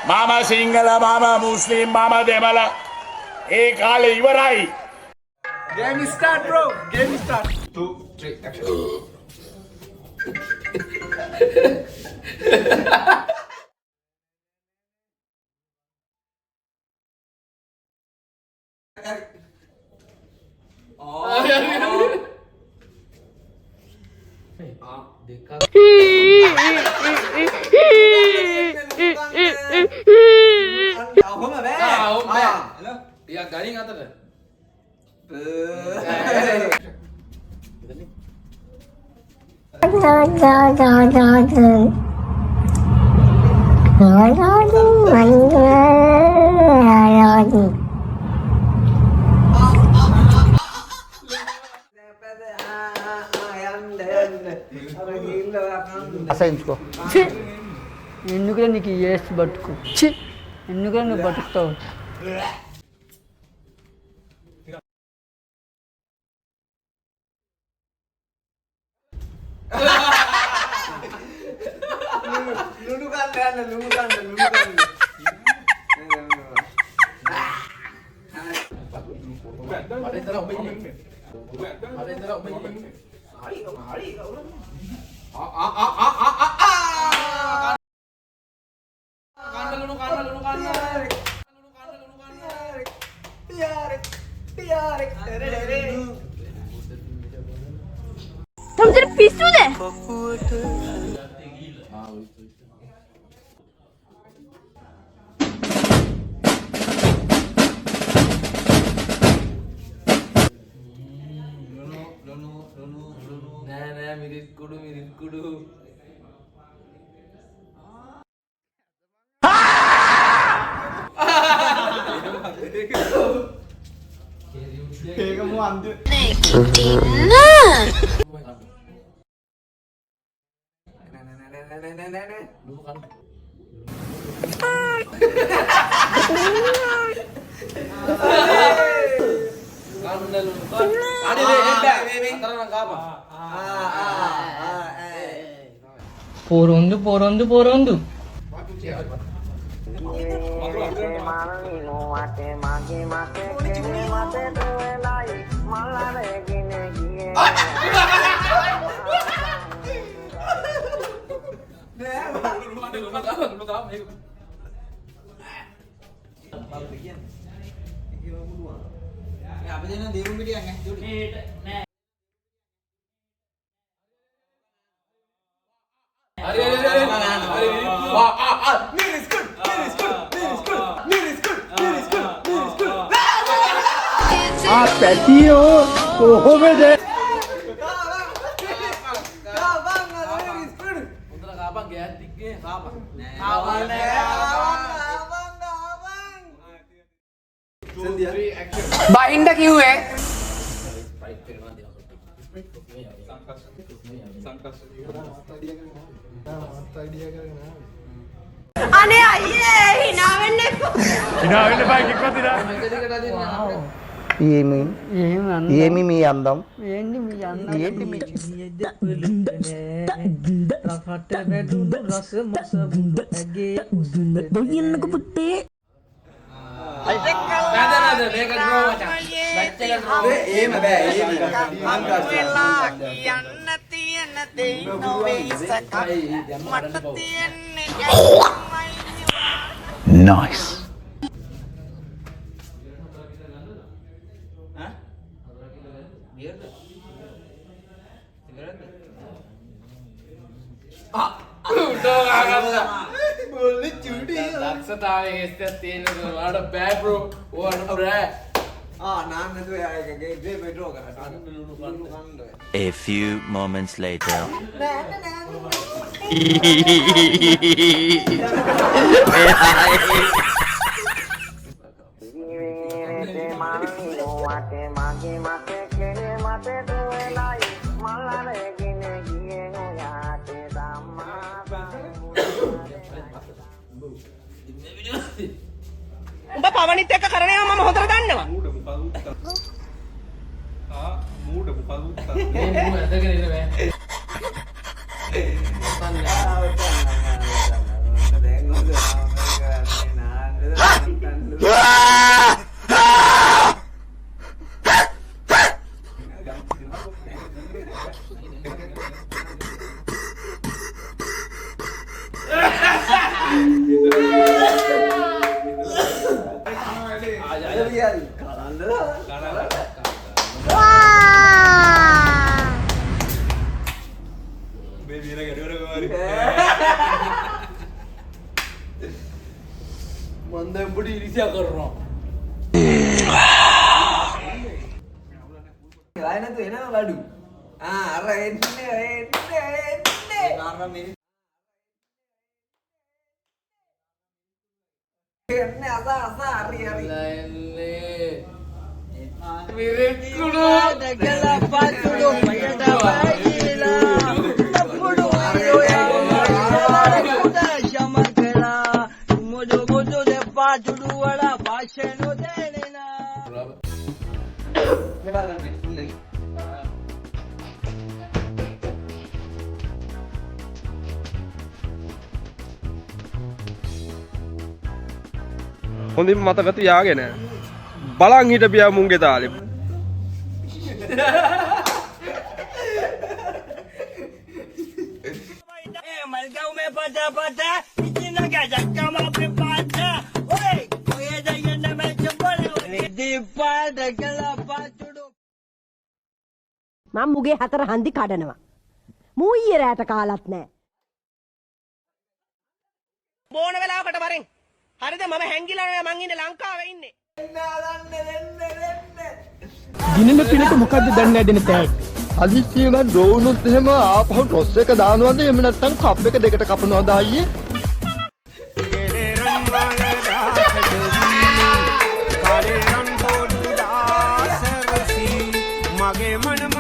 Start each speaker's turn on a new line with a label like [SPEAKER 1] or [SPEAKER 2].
[SPEAKER 1] මම සිංහල මම මුස්ලිම් මම දෙමළ ඒ කාලේ ඉවරයි.
[SPEAKER 2] Game start, bro. Game start. 2, 3, action. Ya garing atau enggak?
[SPEAKER 3] అసహించుకో ఎందుకులే నీకు ఏసి బతుకు ఎందుకులే నువ్వు బతుకుతావు
[SPEAKER 4] तुम सिर्फ पिस्सू दे
[SPEAKER 2] Mirit kudu. Kamu ambil. Nenek. Dulu kan.
[SPEAKER 3] పోరొందు
[SPEAKER 2] Apa sih di rumah dia nggak?
[SPEAKER 3] බයින්ඩ කිව්වේ
[SPEAKER 4] අනේ අයියේ hina වෙන්න එපා
[SPEAKER 1] hina වෙන්න එපා කිව්වද ඉතින්
[SPEAKER 3] ఏమి మీ అందం ఏంటి మీ అందం
[SPEAKER 5] ఏంటి మీ ఎందుకు పుట్టి
[SPEAKER 1] nice.
[SPEAKER 6] A few moments later.
[SPEAKER 4] උඹ පවනිත් එක්ක කරන ඒවා මම හොඳට දන්නවා.
[SPEAKER 2] Muda bukan luta. මන් දැන් පොඩි ඉරිසියා කරනවා. ගාය නැතු එනවා බඩු. අර එන්නේ. කාරණා මිනිත්. එන්නේ අස හරි. එන්නේ. මිරිකුණු
[SPEAKER 3] දැකලා පාතුඩු මයට වයිලා අපුඩු යමකලා මොඩු මොඩු පාතුඩු වල භාෂණ දෙනෙනා
[SPEAKER 5] හොඳින් මතක තියාගෙන බලන් හිටපියා මුන්ගේ තාලෙ.
[SPEAKER 3] मलगांव में पता इतना क्या झटका पे पाचा ओए कोई जाइए ना मैं चुपड़े दीपा डगला पाचुडो
[SPEAKER 7] මම මුගේ 4 හන්දි කඩනවා. මූ ඊයේ රැට කාලත් නැහැ.
[SPEAKER 4] බෝන වෙලාවකට වරෙන්. හරිද මම හැංගිලා නෑ මං ඉන්නේ ලංකාවේ ඉන්නේ.
[SPEAKER 3] දිනෙන පිනට මොකද්ද දන්නේ නැදෙන තෑග්
[SPEAKER 8] හදිස්සියම ඩ්‍රෝනුත් එහෙම ආපහු ටොස් එක දානවද එහෙම නැත්නම් කප් එක දෙකට කපනවද අයියේ
[SPEAKER 9] මගේ මනම